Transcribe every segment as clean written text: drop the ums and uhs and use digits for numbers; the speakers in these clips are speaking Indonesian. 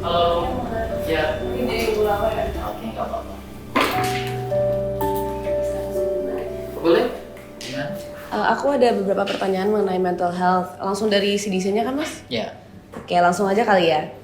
Halo, ya. Ini apa ya? Oke, nggak apa-apa. Boleh? Gimana? Aku ada beberapa pertanyaan mengenai mental health. Langsung dari CDC-nya kan, Mas? Ya. Oke, langsung aja kali ya.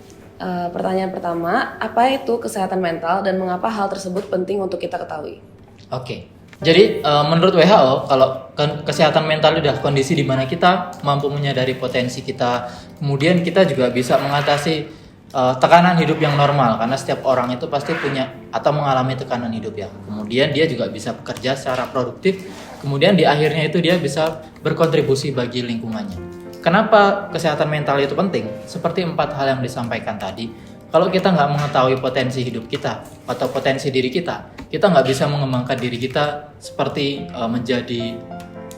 Pertanyaan pertama, apa itu kesehatan mental dan mengapa hal tersebut penting untuk kita ketahui? Oke. Jadi menurut WHO kalau kesehatan mental itu adalah kondisi di mana kita mampu menyadari potensi kita, kemudian kita juga bisa mengatasi tekanan hidup yang normal karena setiap orang itu pasti punya atau mengalami tekanan hidup ya. Kemudian dia juga bisa bekerja secara produktif, kemudian di akhirnya itu dia bisa berkontribusi bagi lingkungannya. Kenapa kesehatan mental itu penting? Seperti 4 hal yang disampaikan tadi. Kalau kita nggak mengetahui potensi hidup kita atau potensi diri kita nggak bisa mengembangkan diri kita seperti menjadi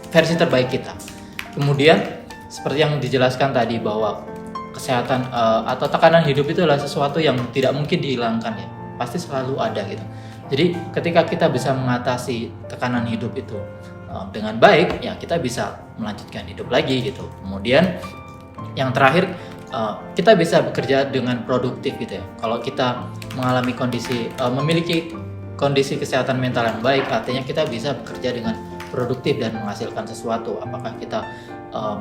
versi terbaik kita. Kemudian seperti yang dijelaskan tadi bahwa kesehatan atau tekanan hidup itu adalah sesuatu yang tidak mungkin dihilangkan ya, pasti selalu ada gitu. Jadi ketika kita bisa mengatasi tekanan hidup itu dengan baik, ya kita bisa melanjutkan hidup lagi gitu. Kemudian yang terakhir kita bisa bekerja dengan produktif gitu ya. Kalau kita mengalami memiliki kondisi kesehatan mental yang baik, artinya kita bisa bekerja dengan produktif dan menghasilkan sesuatu. Apakah kita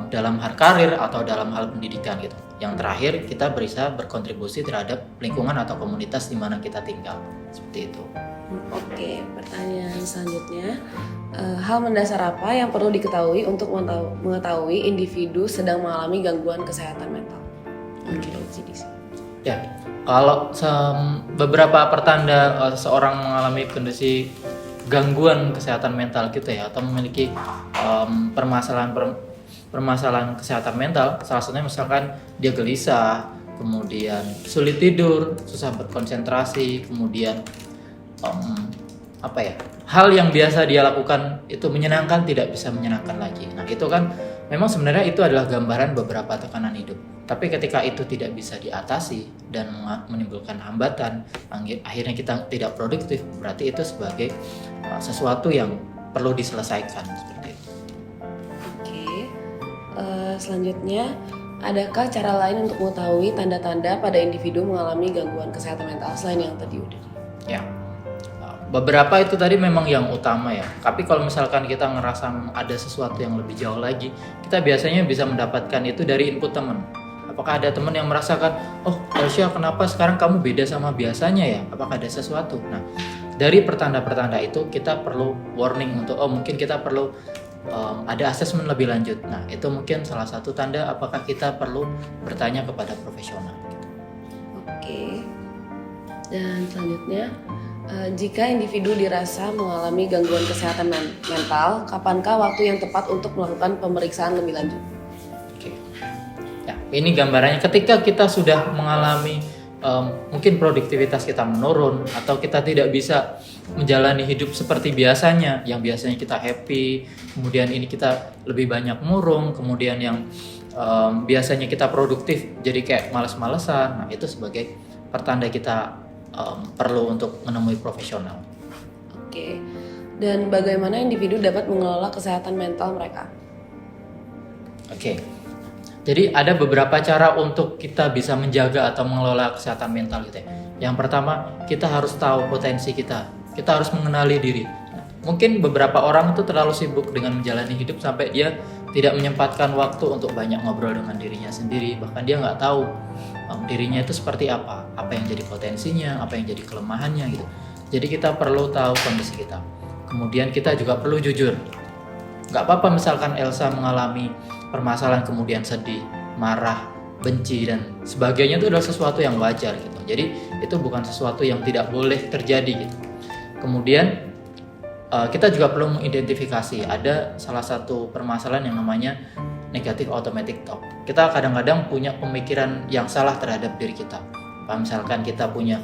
dalam hal karir atau dalam hal pendidikan gitu. Yang terakhir kita bisa berkontribusi terhadap lingkungan atau komunitas di mana kita tinggal. Seperti itu. Oke, pertanyaan selanjutnya. Hal mendasar apa yang perlu diketahui untuk mengetahui individu sedang mengalami gangguan kesehatan mental? Ya, kalau beberapa pertanda seorang mengalami kondisi gangguan kesehatan mental gitu ya, atau memiliki permasalahan kesehatan mental, salah satunya misalkan dia gelisah, kemudian sulit tidur, susah berkonsentrasi, kemudian hal yang biasa dia lakukan itu menyenangkan tidak bisa menyenangkan lagi. Nah itu kan memang sebenarnya itu adalah gambaran beberapa tekanan hidup. Tapi ketika itu tidak bisa diatasi dan menimbulkan hambatan, akhirnya kita tidak produktif, berarti itu sebagai sesuatu yang perlu diselesaikan seperti itu. Oke, selanjutnya, adakah cara lain untuk mengetahui tanda-tanda pada individu mengalami gangguan kesehatan mental selain yang tadi udah? Ya, beberapa itu tadi memang yang utama ya. Tapi kalau misalkan kita ngerasa ada sesuatu yang lebih jauh lagi, kita biasanya bisa mendapatkan itu dari input teman. Apakah ada teman yang merasakan, oh Elsia kenapa sekarang kamu beda sama biasanya ya? Apakah ada sesuatu? Nah, dari pertanda-pertanda itu kita perlu warning untuk, mungkin kita perlu ada asesmen lebih lanjut. Nah, itu mungkin salah satu tanda apakah kita perlu bertanya kepada profesional. Oke, dan selanjutnya, jika individu dirasa mengalami gangguan kesehatan mental, kapankah waktu yang tepat untuk melakukan pemeriksaan lebih lanjut? Ya, ini gambarannya ketika kita sudah mengalami mungkin produktivitas kita menurun atau kita tidak bisa menjalani hidup seperti biasanya, yang biasanya kita happy, kemudian ini kita lebih banyak murung, kemudian yang biasanya kita produktif jadi kayak malas-malesan. Nah itu sebagai pertanda kita perlu untuk menemui profesional. Oke, dan bagaimana individu dapat mengelola kesehatan mental mereka? Oke. Jadi ada beberapa cara untuk kita bisa menjaga atau mengelola kesehatan mental gitu ya. Yang pertama, kita harus tahu potensi kita. Kita harus mengenali diri. Nah, mungkin beberapa orang itu terlalu sibuk dengan menjalani hidup sampai dia tidak menyempatkan waktu untuk banyak ngobrol dengan dirinya sendiri. Bahkan dia nggak tahu dirinya itu seperti apa yang jadi potensinya, apa yang jadi kelemahannya gitu. Jadi kita perlu tahu kondisi kita. Kemudian kita juga perlu jujur. Nggak apa-apa misalkan Elsa mengalami permasalahan kemudian sedih, marah, benci dan sebagainya itu adalah sesuatu yang wajar gitu. Jadi itu bukan sesuatu yang tidak boleh terjadi gitu. Kemudian kita juga perlu mengidentifikasi ada salah satu permasalahan yang namanya negative automatic thought. Kita kadang-kadang punya pemikiran yang salah terhadap diri kita. Misalkan kita punya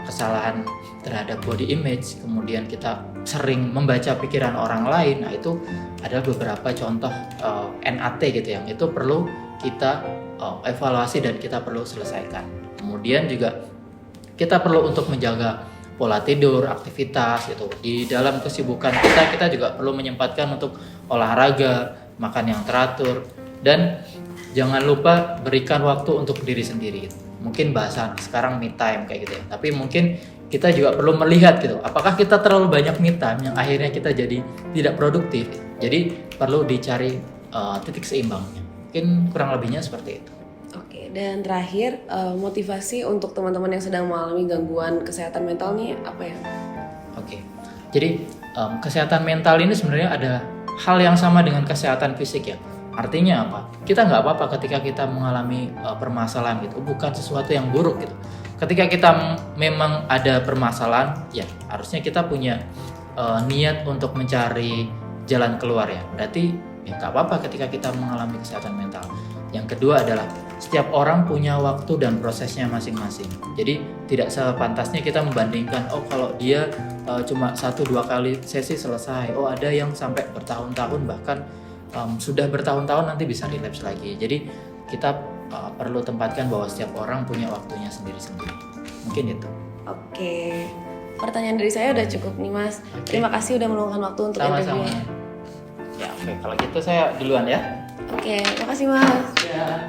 kesalahan terhadap body image, kemudian kita sering membaca pikiran orang lain. Nah, itu adalah beberapa contoh NAT gitu yang itu perlu kita evaluasi dan kita perlu selesaikan. Kemudian juga kita perlu untuk menjaga pola tidur, aktivitas gitu. Di dalam kesibukan kita juga perlu menyempatkan untuk olahraga, makan yang teratur, dan jangan lupa berikan waktu untuk diri sendiri gitu. Mungkin bahasa sekarang me time kayak gitu ya. Tapi mungkin kita juga perlu melihat gitu, apakah kita terlalu banyak me time yang akhirnya kita jadi tidak produktif. Jadi perlu dicari titik seimbangnya. Mungkin kurang lebihnya seperti itu. Oke, dan terakhir motivasi untuk teman-teman yang sedang mengalami gangguan kesehatan mental nih apa ya? Oke, jadi kesehatan mental ini sebenarnya ada hal yang sama dengan kesehatan fisik ya. Artinya apa? Kita nggak apa-apa ketika kita mengalami permasalahan gitu, bukan sesuatu yang buruk gitu. Ketika kita memang ada permasalahan, ya harusnya kita punya niat untuk mencari jalan keluar ya. Berarti ya nggak apa-apa ketika kita mengalami kesehatan mental. Yang kedua adalah setiap orang punya waktu dan prosesnya masing-masing. Jadi tidak sepantasnya kita membandingkan, oh kalau dia cuma 1-2 kali sesi selesai, oh ada yang sampai bertahun-tahun bahkan sudah bertahun-tahun nanti bisa relapse lagi. Jadi kita perlu tempatkan bahwa setiap orang punya waktunya sendiri-sendiri. Mungkin itu. Oke, pertanyaan dari saya udah cukup nih Mas. Oke. Terima kasih udah meluangkan waktu untuk Sama-sama. interviewnya. Ya oke, kalau gitu saya duluan ya. Oke, makasih Mas. Ya.